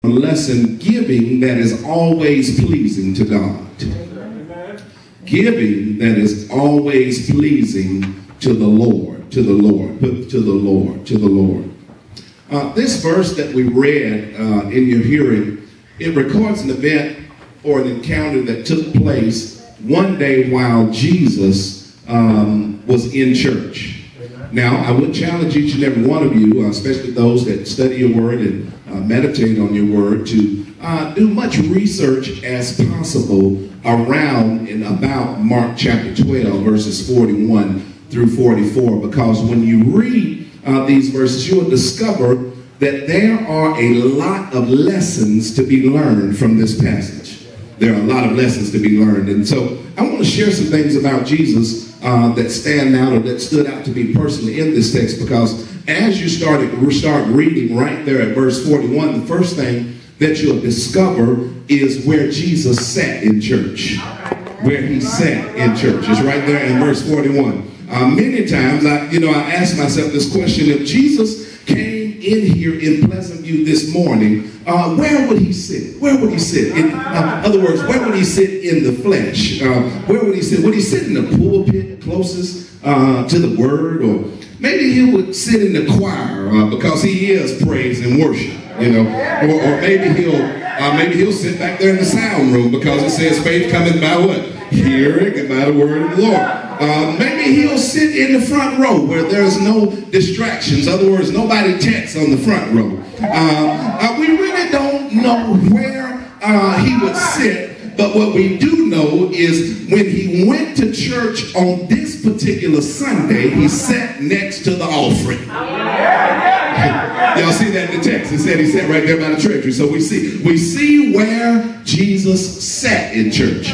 lesson, giving that is always pleasing to God. Giving that is always pleasing to the Lord, to the Lord, to the Lord, to the Lord. This verse that we read in your hearing, it records an event or an encounter that took place one day while Jesus was in church. Now, I would challenge each and every one of you, especially those that study your word and meditate on your word, to do much research as possible around and about Mark chapter 12, verses 41 through 44, because when you read these verses, you will discover that there are a lot of lessons to be learned from this passage. There are a lot of lessons to be learned. And so I want to share some things about Jesus that stand out or that stood out to me personally in this text, because as you start reading right there at verse 41, the first thing that you'll discover is where Jesus sat in church. Where he sat in church. It's right there in verse 41. Many times I ask myself this question: if Jesus came in here in Pleasant View this morning, where would he sit? Where would he sit? In other words, where would he sit in the flesh? Where would he sit? Would he sit in the pulpit closest to the word? Or maybe he would sit in the choir because he is praise and worship, or maybe he'll sit back there in the sound room because it says faith cometh by what? Hearing, and by the word of the Lord. Maybe he'll sit in the front row where there's no distractions. In other words, nobody texts on the front row. We really don't know where he would sit, but what we do know is when he went to church on this particular Sunday, he sat next to the offering. Y'all see that in the text? It said he sat right there by the treasury. So we see where Jesus sat in church.